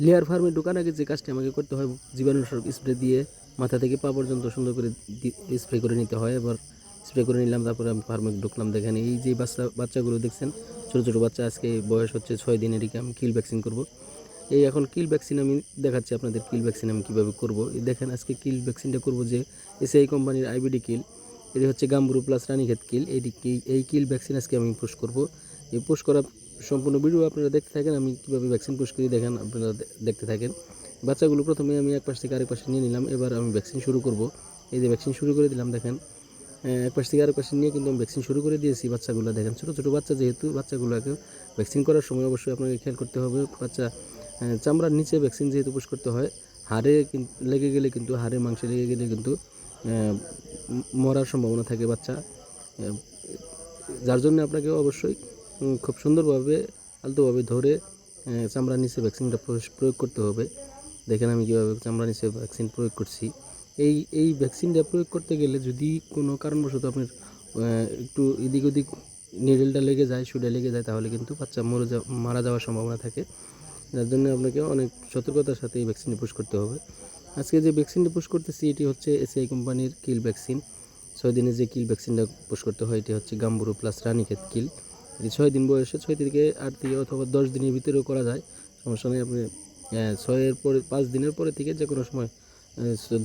Layer ফার্মে ঢোকার আগে যে কাজটি আমাকে করতে হয়, জীবাণুনাশক স্প্রে দিয়ে মাথা থেকে পা পর্যন্ত সুন্দর করে স্প্রে করে নিতে হয়। এবার স্প্রে করে নিলাম, তারপরে আমি ফার্মে ঢুকলাম। দেখেন এই যে বাচ্চাগুলো দেখছেন, ছোটো ছোটো বাচ্চা, আজকে বয়স হচ্ছে 6 দিন। এটিকে আমি কিল ভ্যাকসিন করব। এই এখন কিল ভ্যাকসিন আমি দেখাচ্ছি আপনাদের, কিল ভ্যাকসিন আমি কীভাবে করব। এই দেখেন আজকে কিল ভ্যাকসিনটা করব যে এসআই কোম্পানির আইবিডি কিল। এটি হচ্ছে গাম্বুরু প্লাস রানীক্ষেত কিল। এই কিল ভ্যাকসিন আজকে আমি পুশ করব। এই পুশ করা সম্পূর্ণ ভিডিও আপনারা দেখতে থাকেন, আমি কীভাবে ভ্যাকসিন পুশ করি দেখেন, আপনারা দেখতে থাকেন। বাচ্চাগুলো প্রথমে আমি এক পাশ থেকে আরেক পাশে নিয়ে নিলাম। এবার আমি ভ্যাকসিন শুরু করব। এই যে ভ্যাকসিন শুরু করে দিলাম। দেখেন এক পাশ থেকে আরেক পাশে নিয়ে কিন্তু আমি ভ্যাকসিন শুরু করে দিয়েছি। বাচ্চাগুলো দেখেন ছোটো ছোটো বাচ্চা, যেহেতু বাচ্চাগুলোকে ভ্যাকসিন করার সময় অবশ্যই আপনাকে খেয়াল করতে হবে, বাচ্চা চামড়ার নিচে ভ্যাকসিন যেহেতু পুশ করতে হয়, হাড়ে লেগে গেলে কিন্তু, হাড়ে মাংসে লেগে গেলে কিন্তু মরার সম্ভাবনা থাকে বাচ্চা। যার জন্য আপনাকে অবশ্যই খুব সুন্দরভাবে আলতোভাবে ধরে চামড়ার নিচে ভ্যাকসিনটা প্রয়োগ করতে হবে। দেখেন আমি কীভাবে চামড়ার নিচে ভ্যাকসিন প্রয়োগ করছি। এই ভ্যাকসিনটা প্রয়োগ করতে গেলে যদি কোনো কারণবশত আপনার একটু এদিক ওদিক নিডেলটা লেগে যায়, সুডে লেগে যায়, তাহলে কিন্তু বাচ্চা মারা যাওয়ার সম্ভাবনা থাকে। যার জন্য আপনাকে অনেক সতর্কতার সাথে এই ভ্যাকসিনটি পুশ করতে হবে। আজকে যে ভ্যাকসিনটা পুশ করতেছি এটি হচ্ছে এসিআই কোম্পানির কিল ভ্যাকসিন। 6 দিনে যে কিল ভ্যাকসিনটা পুশ করতে হয় এটি হচ্ছে গাম্বুরু প্লাস রানীক্ষেত কিল। এটি 6 দিন বয়সে, 6 থেকে 8 থেকে অথবা 10 দিনের ভিতরেও করা যায়, সমস্যা নেই। আপনি 6-এর পরে 5 দিনের পরে থেকে যে কোনো সময়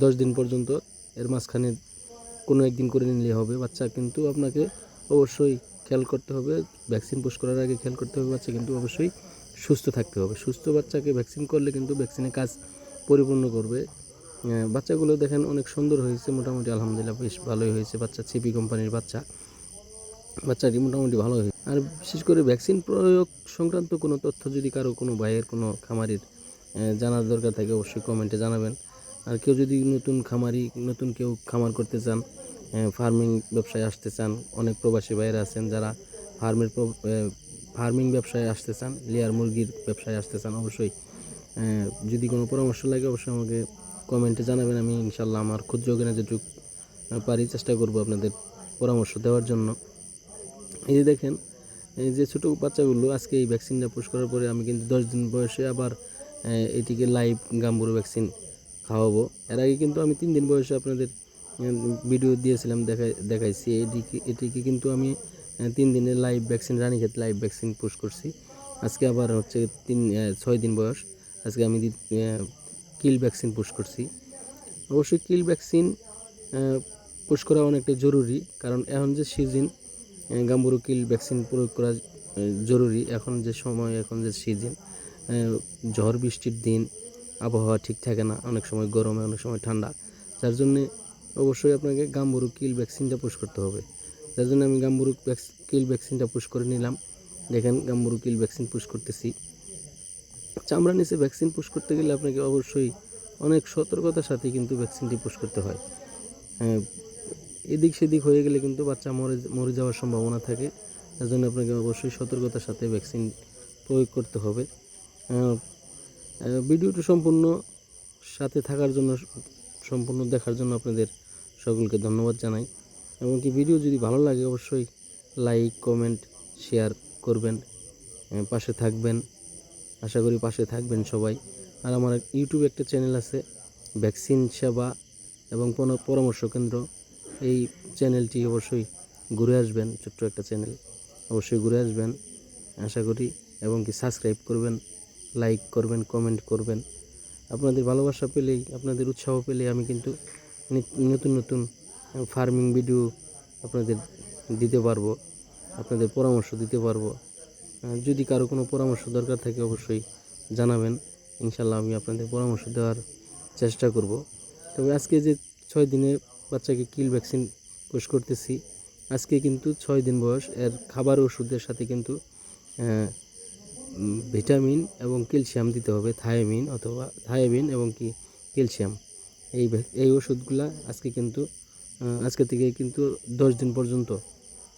10 দিন পর্যন্ত, এর মাঝখানে কোনো একদিন করে নিলে হবে। বাচ্চা কিন্তু আপনাকে অবশ্যই খেয়াল করতে হবে, ভ্যাকসিন পুশ করার আগে খেয়াল করতে হবে বাচ্চা কিন্তু অবশ্যই সুস্থ থাকতে হবে। সুস্থ বাচ্চাকে ভ্যাকসিন করলে কিন্তু ভ্যাকসিনের কাজ পরিপূর্ণ করবে। বাচ্চাগুলো দেখেন অনেক সুন্দর হয়েছে, মোটামুটি আলহামদুলিল্লাহ বেশ ভালোই হয়েছে বাচ্চা। সিপি কোম্পানির বাচ্চাটি মোটামুটি ভালো হয়েছে। আর বিশেষ করে ভ্যাকসিন প্রয়োগ সংক্রান্ত কোনো তথ্য যদি কারো, কোনো ভাইয়ের, কোনো খামারির জানার দরকার থাকে অবশ্যই কমেন্টে জানাবেন। আর কেউ যদি নতুন কেউ খামার করতে চান, ফার্মিং ব্যবসায় আসতে চান, অনেক প্রবাসী ভাইয়েরা আছেন যারা ফার্মিং ব্যবসায় আসতে চান, লেয়ার মুরগির ব্যবসায় আসতে চান, অবশ্যই যদি কোনো পরামর্শ লাগে অবশ্যই আমাকে কমেন্টে জানাবেন। আমি ইনশাল্লাহ আমার ক্ষুদ্র জ্ঞানে যেটুকু পারি চেষ্টা করব আপনাদের পরামর্শ দেওয়ার জন্য। এই যে দেখেন এই যে ছোটো বাচ্চাগুলো, আজকে এই ভ্যাকসিনটা পুশ করার পরে আমি কিন্তু 10 দিন বয়সে আবার এটিকে লাইভ গাম্বুরু ভ্যাকসিন খাওয়াবো। এর আগে কিন্তু আমি 3 দিন বয়সে আপনাদের ভিডিও দিয়েছিলাম, দেখাইছি। এটিকে কিন্তু আমি 3 দিনের live vaccine, Ranikhet live vaccine push করছি। আজকে আবার হচ্ছে 6 দিন বয়স, আজকে আমি কিল ভ্যাকসিন পুশ করছি। অবশ্যই কিল ভ্যাকসিন পুশ করা অনেকটা জরুরি, কারণ এখন যে সিজন, গাম্বুরু কিল ভ্যাকসিন প্রয়োগ করা জরুরি। এখন যে সময়, এখন যে সিজন, ঝড় বৃষ্টির দিন, আবহাওয়া ঠিক থাকে না, অনেক সময় গরমে, অনেক সময় ঠান্ডা। যার জন্যে অবশ্যই আপনাকে গাম্বুরু কিল ভ্যাকসিনটা পুশ করতে হবে। যার জন্য আমি গাম্বুরু কিল ভ্যাকসিনটা পুশ করে নিলাম। দেখেন গাম্বুরু কিল ভ্যাকসিন পুশ করতেছি। চামড়া নিচে ভ্যাকসিন পুশ করতে গেলে আপনাকে অবশ্যই অনেক সতর্কতার সাথে কিন্তু ভ্যাকসিনটি পুশ করতে হয়। এদিক সেদিক হয়ে গেলে কিন্তু বাচ্চা মরে যাওয়ার সম্ভাবনা থাকে। তার জন্য আপনাকে অবশ্যই সতর্কতার সাথে ভ্যাকসিন প্রয়োগ করতে হবে। ভিডিওটি সম্পূর্ণ সাথে থাকার জন্য, সম্পূর্ণ দেখার জন্য আপনাদের সকলকে ধন্যবাদ জানাই। এমনকি ভিডিও যদি ভালো লাগে অবশ্যই লাইক, কমেন্ট, শেয়ার করবেন, পাশে থাকবেন। আশা করি পাশে থাকবেন সবাই। আর আমার ইউটিউবে একটা চ্যানেল আছে, ভ্যাকসিন সেবা এবং পরামর্শ কেন্দ্র। এই চ্যানেলটি অবশ্যই ঘুরে আসবেন, ছোট্ট একটা চ্যানেল, অবশ্যই ঘুরে আসবেন আশা করি। এবং কি সাবস্ক্রাইব করবেন, লাইক করবেন, কমেন্ট করবেন। আপনাদের ভালোবাসা পেলেই, আপনাদের উৎসাহ পেলেই আমি কিন্তু নতুন নতুন ফার্মিং ভিডিও আপনাদের দিতে পারবো, আপনাদের পরামর্শ দিতে পারবো। যদি কারো কোনো পরামর্শ দরকার থাকে অবশ্যই জানাবেন, ইনশাল্লাহ আমি আপনাদের পরামর্শ দেওয়ার চেষ্টা করব। তবে আজকে যে 6 দিনে বাচ্চাকে কিল ভ্যাকসিন পুশ করতেছি, আজকে কিন্তু 6 দিন বয়স। এর খাবার ওষুধের সাথে কিন্তু ভিটামিন এবং ক্যালসিয়াম দিতে হবে, থায়ামিন এবং কি ক্যালসিয়াম। এই ওষুধগুলা আজকে থেকে কিন্তু 10 দিন পর্যন্ত,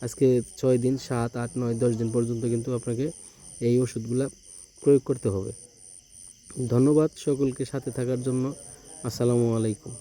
আজকে 6 দিন, 7, 8, 9, 10 দিন পর্যন্ত কিন্তু আপনাকে এই ওষুধগুলা প্রয়োগ করতে হবে। ধন্যবাদ সকলকে সাথে থাকার জন্য। আসসালামু আলাইকুম।